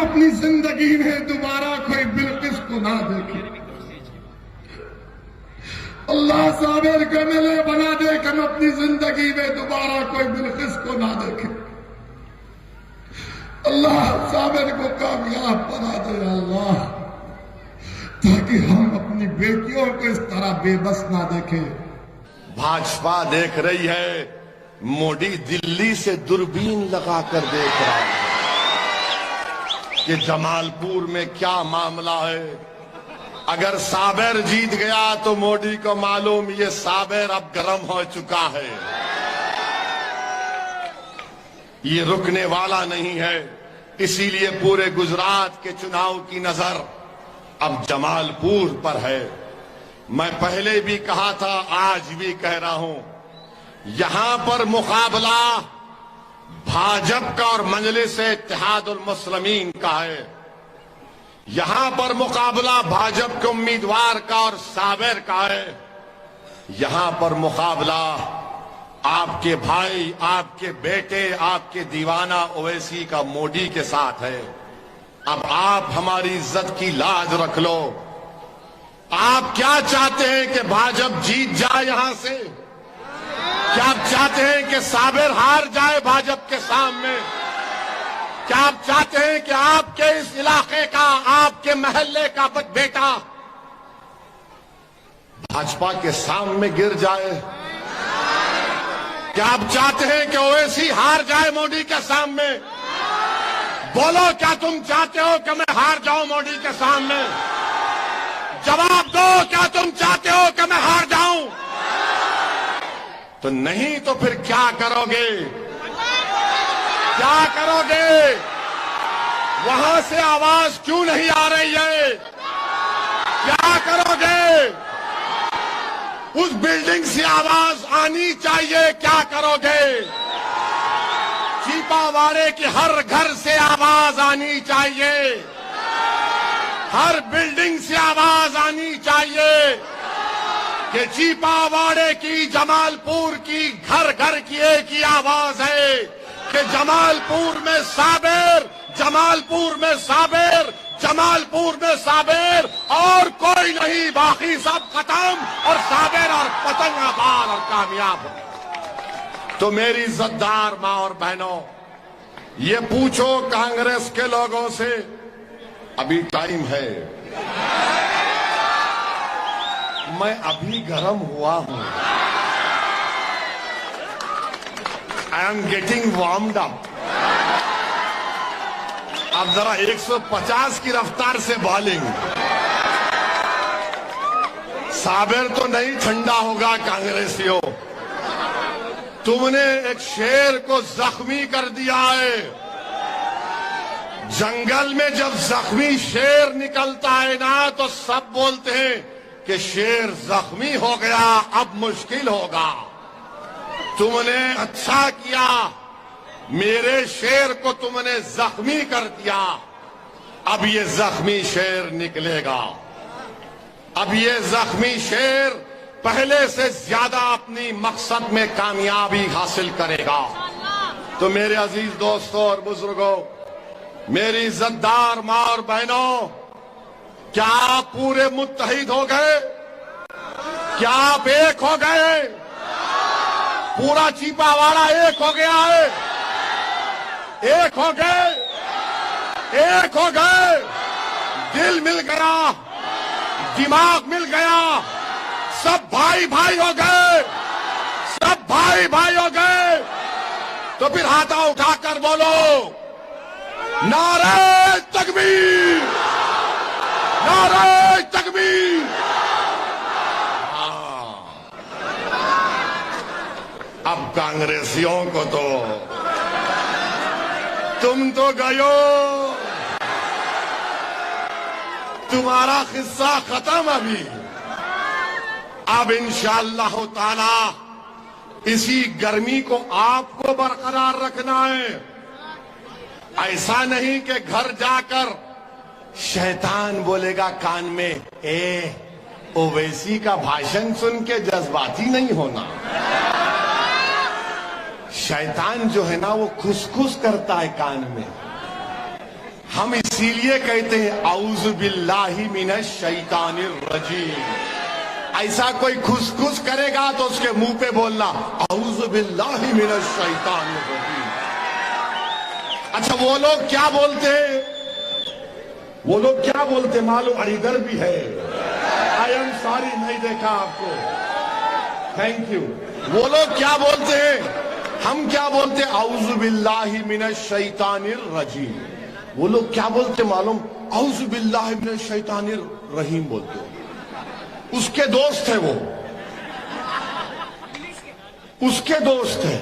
अपनी जिंदगी में दोबारा कोई बिल्किस को ना देखे। अल्लाह साबिर को मिले बना दे कि हम अपनी जिंदगी में दोबारा कोई बिल्किस को ना देखे। अल्लाह साबिर को कामयाब बना दे अल्लाह, ताकि हम अपनी बेटियों को इस तरह बेबस ना देखें। भाजपा देख रही है, मोदी दिल्ली से दूरबीन लगाकर देख रहा है कि जमालपुर में क्या मामला है। अगर साबिर जीत गया तो मोदी को मालूम ये साबिर अब गर्म हो चुका है, ये रुकने वाला नहीं है। इसीलिए पूरे गुजरात के चुनाव की नजर अब जमालपुर पर है। मैं पहले भी कहा था, आज भी कह रहा हूं, यहां पर मुकाबला भाजपा का और मजलिस-ए-इत्तेहादुल मुस्लिमीन का है। यहां पर मुकाबला भाजपा के उम्मीदवार का और साबिर का है। यहां पर मुकाबला आपके भाई, आपके बेटे, आपके दीवाना ओवैसी का मोदी के साथ है। अब आप हमारी इज्जत की लाज रख लो। आप क्या चाहते हैं कि भाजपा जीत जाए यहां से? क्या आप चाहते हैं कि साबिर हार जाए भाजपा के सामने? क्या आप चाहते हैं कि आपके इस इलाके का, आपके महल्ले का बेटा भाजपा के सामने गिर जाए? क्या आप चाहते हैं कि ओवैसी हार जाए मोदी के सामने? बोलो, क्या तुम चाहते हो कि मैं हार जाऊं मोदी के सामने? जवाब दो, क्या तुम चाहते हो कि मैं हार जाऊं? तो नहीं तो फिर क्या करोगे? क्या करोगे? वहां से आवाज क्यों नहीं आ रही है? क्या करोगे? उस बिल्डिंग से आवाज आनी चाहिए, क्या करोगे? चीपावाड़े की हर घर से आवाज आनी चाहिए, हर बिल्डिंग से आवाज आनी चाहिए कि चीपावाड़े की, जमालपुर की, घर घर की एक ही आवाज है कि जमालपुर में साबिर, जमालपुर में साबिर, जमालपुर में साबिर, और कोई नहीं, बाकी सब खत्म, और साबिर और पतंगाबाद और कामयाब। तो मेरी इज्जतदार मां और बहनों, ये पूछो कांग्रेस के लोगों से, अभी टाइम है, मैं अभी गर्म हुआ हूं, I am getting warmed up. अब जरा 150 की रफ्तार से बॉलिंग। साबिर तो नहीं ठंडा होगा कांग्रेसियों, तुमने एक शेर को जख्मी कर दिया है। जंगल में जब जख्मी शेर निकलता है ना, तो सब बोलते हैं कि शेर जख्मी हो गया, अब मुश्किल होगा। तुमने अच्छा किया, मेरे शेर को तुमने जख्मी कर दिया। अब ये जख्मी शेर निकलेगा, अब ये जख्मी शेर पहले से ज्यादा अपनी मकसद में कामयाबी हासिल करेगा। तो मेरे अजीज दोस्तों और बुजुर्गों, मेरी इज्जतदार मां और बहनों, क्या आप पूरे मुत्तहिद हो गए? क्या आप एक हो गए? पूरा चीपावाड़ा एक हो गया है? एक हो गए? एक हो गए? दिल मिल गया, दिमाग मिल गया, सब भाई भाई हो गए, सब भाई भाई हो गए। तो फिर हाथा उठाकर बोलो, नारे तकबीर, नारे तकबीर। अब कांग्रेसियों को तो तुम तो गयो, तुम्हारा किस्सा खत्म। अभी अब इंशाअल्लाह ताला इसी गर्मी को आपको बरकरार रखना है। ऐसा नहीं कि घर जाकर शैतान बोलेगा कान में, ए ओवैसी का भाषण सुन के जज्बाती नहीं होना। शैतान जो है ना, वो खुसखुस करता है कान में। हम इस इसीलिए कहते हैं औज़ु बिल्लाहि मिनश शैतानिर रजीम। ऐसा कोई खुस करेगा तो उसके मुंह पे बोलना औज़ु बिल्लाहि मिनश शैतानिर रजीम। अच्छा, वो लोग क्या बोलते हैं? वो लोग क्या बोलते मालूम? और इधर भी है, आई एम सॉरी, नहीं देखा आपको, थैंक यू। वो लोग क्या बोलते हैं? हम क्या बोलते? औज़ु बिल्लाहि मिनश शैतानिर रजीम। वो लोग क्या बोलते मालूम? औज़ु बिल्लाहि मिनश शैतानिर रहीम बोलते। उसके दोस्त है वो, उसके दोस्त है,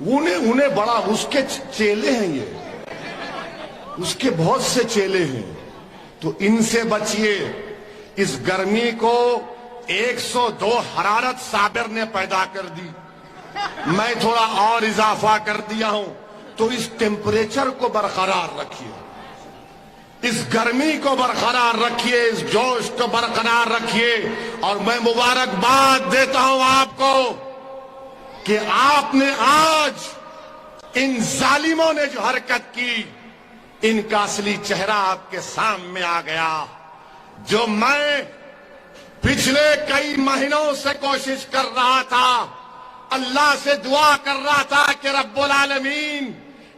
उन्हें बड़ा, उसके चेले हैं ये, उसके बहुत से चेले हैं। तो इनसे बचिए। इस गर्मी को 102 हरारत साबिर ने पैदा कर दी, मैं थोड़ा और इजाफा कर दिया हूं। तो इस टेम्परेचर को बरकरार रखिए, इस गर्मी को बरकरार रखिए, इस जोश को बरकरार रखिए। और मैं मुबारकबाद देता हूं आपको कि आपने आज इन जालिमों ने जो हरकत की, इनका असली चेहरा आपके सामने आ गया। जो मैं पिछले कई महीनों से कोशिश कर रहा था, अल्लाह से दुआ कर रहा था कि रब्बुल आलमीन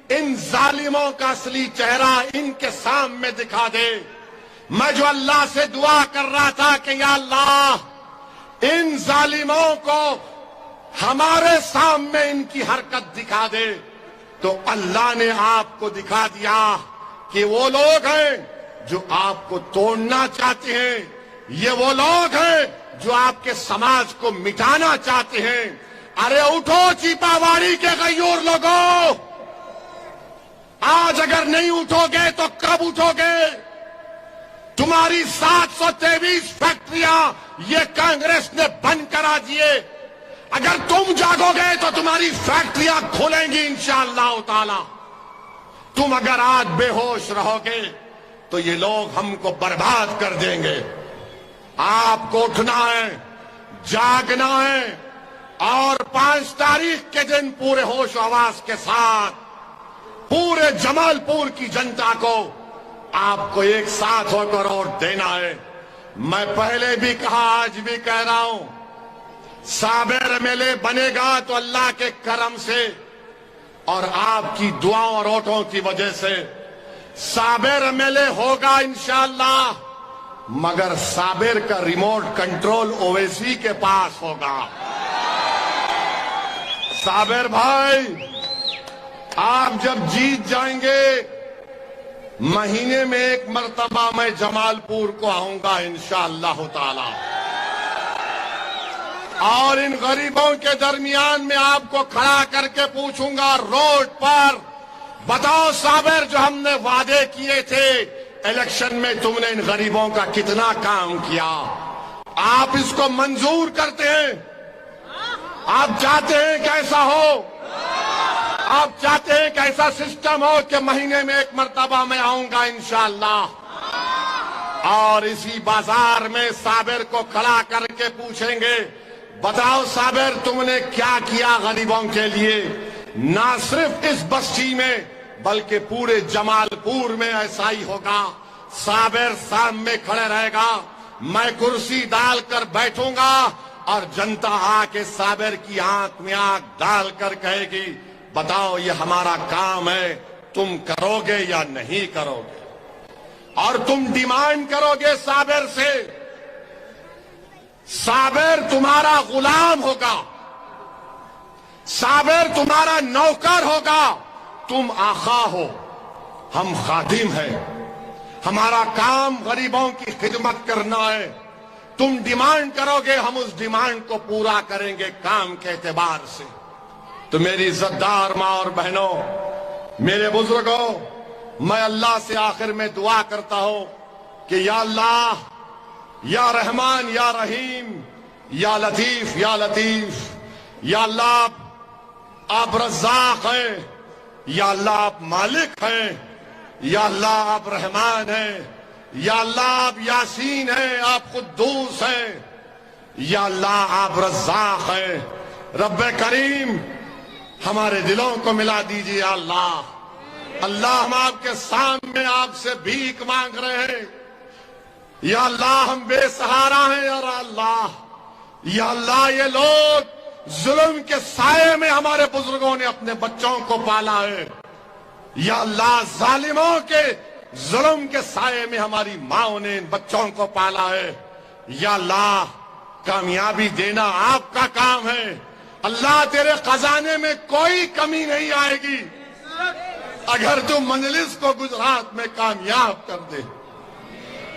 इन जालिमों का असली चेहरा इनके सामने दिखा दे। मैं जो अल्लाह से दुआ कर रहा था कि या अल्लाह इन जालिमों को हमारे सामने इनकी हरकत दिखा दे, तो अल्लाह ने आपको दिखा दिया कि वो लोग हैं जो आपको तोड़ना चाहते हैं, ये वो लोग हैं जो आपके समाज को मिटाना चाहते हैं। अरे उठो चीपावाड़ी के गयूर लोगों, आज अगर नहीं उठोगे तो कब उठोगे? तुम्हारी 723 फैक्ट्रियां ये कांग्रेस ने बंद करा दिए। अगर तुम जागोगे तो तुम्हारी फैक्ट्रियां खुलेंगी इंशाअल्लाह ताला। तुम अगर आज बेहोश रहोगे तो ये लोग हमको बर्बाद कर देंगे। आपको उठना है, जागना है, और 5 तारीख के दिन पूरे होश आवाज के साथ पूरे जमालपुर की जनता को आपको एक साथ होकर वोट देना है। मैं पहले भी कहा, आज भी कह रहा हूं, साबिर एमएलए बनेगा तो अल्लाह के करम से और आपकी दुआओं और वोटों की वजह से साबिर एमएलए होगा इंशाअल्लाह। मगर साबिर का रिमोट कंट्रोल ओवैसी के पास होगा। साबिर भाई, आप जब जीत जाएंगे, महीने में 1 मरतबा मैं जमालपुर को आऊंगा इंशाअल्लाह ताला, और इन गरीबों के दरमियान में आपको खड़ा करके पूछूंगा रोड पर, बताओ साबिर, जो हमने वादे किए थे इलेक्शन में, तुमने इन गरीबों का कितना काम किया? आप इसको मंजूर करते हैं? आप चाहते हैं कैसा हो? आप चाहते हैं कि ऐसा सिस्टम हो कि महीने में 1 मरतबा मैं आऊंगा इंशाअल्लाह, और इसी बाजार में साबिर को खड़ा करके पूछेंगे, बताओ साबिर, तुमने क्या किया गरीबों के लिए? ना सिर्फ इस बस्ती में बल्कि पूरे जमालपुर में ऐसा ही होगा। साबिर सामने खड़े रहेगा, मैं कुर्सी डालकर बैठूंगा और जनता आके साबिर की आंख में आंख डालकर कहेगी, बताओ ये हमारा काम है, तुम करोगे या नहीं करोगे? और तुम डिमांड करोगे साबिर से, साबिर तुम्हारा गुलाम होगा, साबिर तुम्हारा नौकर होगा। तुम आका हो, हम खादिम हैं, हमारा काम गरीबों की खिदमत करना है। तुम डिमांड करोगे, हम उस डिमांड को पूरा करेंगे काम के एतबार से। तो मेरी इज्जतदार मां और बहनों, मेरे बुजुर्गों, मैं अल्लाह से आखिर में दुआ करता हूं कि या अल्लाह, या रहमान, या रहीम, या लतीफ, या लतीफ, या अल्लाह आप रज़्ज़ाक़ हैं, या अल्लाह आप मालिक हैं, या अल्लाह आप रहमान हैं, या अल्लाह आप यासीन हैं, आप कुद्दूस हैं, या अल्लाह आप रज़्ज़ाक़ हैं। रब्बे करीम, हमारे दिलों को मिला दीजिए अल्लाह, अल्लाह हम आपके सामने आपसे भीख मांग रहे हैं। या अल्लाह हम बेसहारा हैं। या अल्लाह, या अल्लाह ये लोग जुल्म के साये में हमारे बुजुर्गों ने अपने बच्चों को पाला है। या अल्लाह, जालिमों के जुल्म के साये में हमारी माओ ने इन बच्चों को पाला है। या अल्लाह, कामयाबी देना आपका काम है। अल्लाह, तेरे खजाने में कोई कमी नहीं आएगी अगर तू मजलिस को गुजरात में कामयाब कर दे।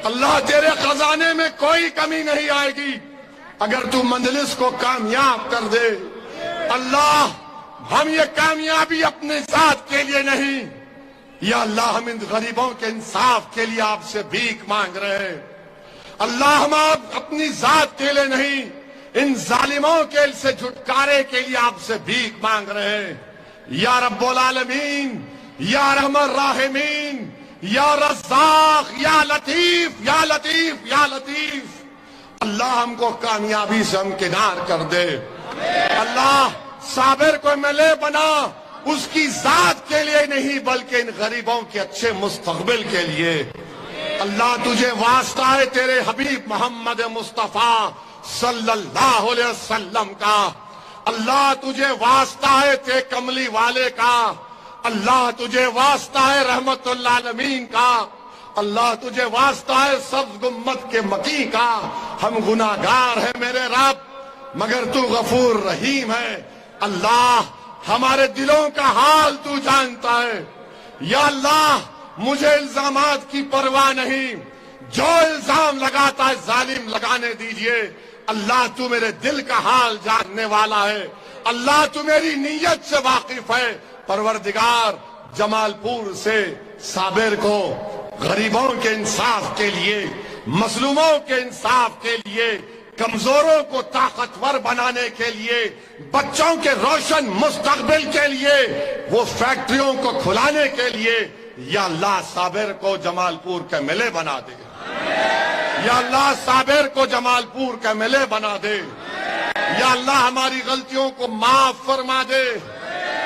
अल्लाह, तेरे खजाने में कोई कमी नहीं आएगी अगर तू मजलिस को कामयाब कर दे। अल्लाह, हम ये कामयाबी अपने जात के लिए नहीं, या अल्लाह हम इन गरीबों के इंसाफ के लिए आपसे भीख मांग रहे हैं। अल्लाह, हम आप अपनी जात के लिए नहीं, इन जालिमों के से छुटकारे के लिए आपसे भीख मांग रहे हैं। या रब्बुल आलमीन, या रहमान राहिमीन, या रज़्ज़ाक़, या लतीफ, या लतीफ, या लतीफ। अल्लाह, हमको कामयाबी से हमकिनार कर दे। अल्लाह, साबिर को मिले बना, उसकी जात के लिए नहीं बल्कि इन गरीबों के अच्छे मुस्तकबिल के लिए। अल्लाह, तुझे वास्ता है तेरे हबीब मोहम्मद मुस्तफा सल्लल्लाहु अलैहि वसल्लम का। अल्लाह, तुझे वास्ता है तेरे कमली वाले का। अल्लाह, तुझे वास्ता है रहमतुल आलमीन का। अल्लाह, तुझे वास्ता है सब्ज़ गुम्मत के मकी का। हम गुनाहगार हैं मेरे रब, मगर तू गफूर रहीम है। अल्लाह, हमारे दिलों का हाल तू जानता है। या अल्लाह, मुझे इल्जामात की परवाह नहीं, जो इल्जाम लगाता है जालिम लगाने दीजिए। अल्लाह, तू मेरे दिल का हाल जानने वाला है। अल्लाह, तू मेरी नीयत से वाकिफ है। परवरदिगार, जमालपुर से साबिर को गरीबों के इंसाफ के लिए, मजलूमों के इंसाफ के लिए, कमजोरों को ताकतवर बनाने के लिए, बच्चों के रोशन मुस्तकबिल के लिए, वो फैक्ट्रियों को खुलाने के लिए, या अल्लाह साबिर को जमालपुर के मिले बना दे। या अल्लाह, साबिर को जमालपुर के मिले बना दे। या अल्लाह, हमारी गलतियों को माफ फरमा दे।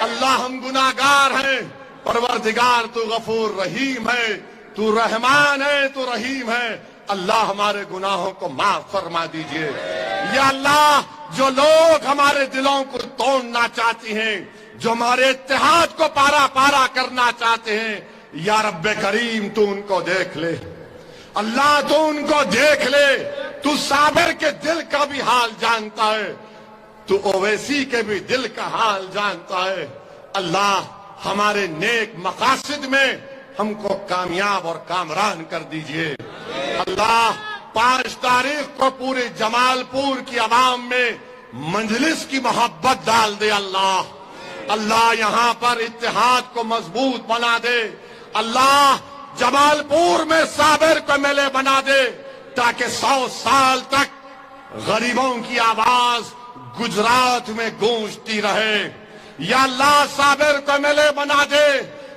अल्लाह, हम गुनाहगार हैं। परवरदिगार, तू गफूर रहीम है, तू रहमान है, तू रहीम है। अल्लाह, हमारे गुनाहों को माफ फरमा दीजिए। या अल्लाह, जो लोग हमारे दिलों को तोड़ना चाहते हैं, जो हमारे इत्तेहाद को पारा पारा करना चाहते हैं, या रब्बे करीम, तू उनको देख ले। अल्लाह, तू उनको देख ले। तू साबिर के दिल का भी हाल जानता है, तू ओवैसी के भी दिल का हाल जानता है। अल्लाह, हमारे नेक मकासद में हमको कामयाब और कामरान कर दीजिए। अल्लाह, 5 तारीख को पूरे जमालपुर की आवाम में मजलिस की मोहब्बत डाल दे। अल्लाह, अल्लाह, यहाँ पर इत्तेहाद को मजबूत बना दे। अल्लाह, जमालपुर में साबिर को मिले बना दे, ताकि 100 साल तक गरीबों की आवाज गुजरात में गूंजती रहे। या अल्लाह, साबिर को मिले बना दे,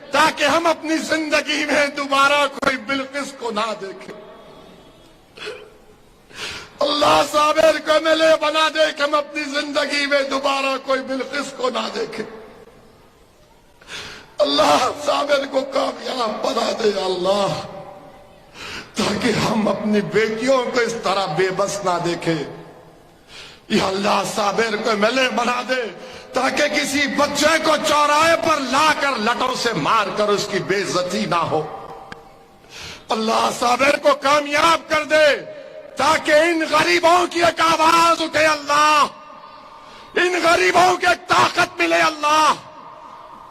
ताकि हम अपनी जिंदगी में दोबारा कोई बिल्किस को ना देखें। अल्लाह, साबिर को मिले बना दे कि हम अपनी जिंदगी में दोबारा कोई बिल्किस को ना देखें। अल्लाह, साबिर को कामयाब बना दे। अल्लाह, ताकि हम अपनी बेटियों को इस तरह बेबस ना देखें। या अल्लाह, साबिर को मिले बना दे, ताकि किसी बच्चे को चौराहे पर लाकर लटों से मारकर उसकी बेइज्जती ना हो। अल्लाह, साबिर को कामयाब कर दे, ताकि इन गरीबों की एक आवाज उठे। अल्लाह, इन गरीबों को एक ताकत मिले। अल्लाह,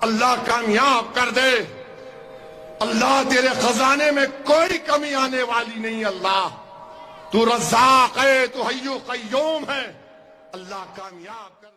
अल्लाह, कामयाब कर दे। अल्लाह, तेरे खजाने में कोई कमी आने वाली नहीं। अल्लाह, तू रज़्ज़ाक़ है, तू हय्यु क़य्यूम है। अल्लाह, कामयाब कर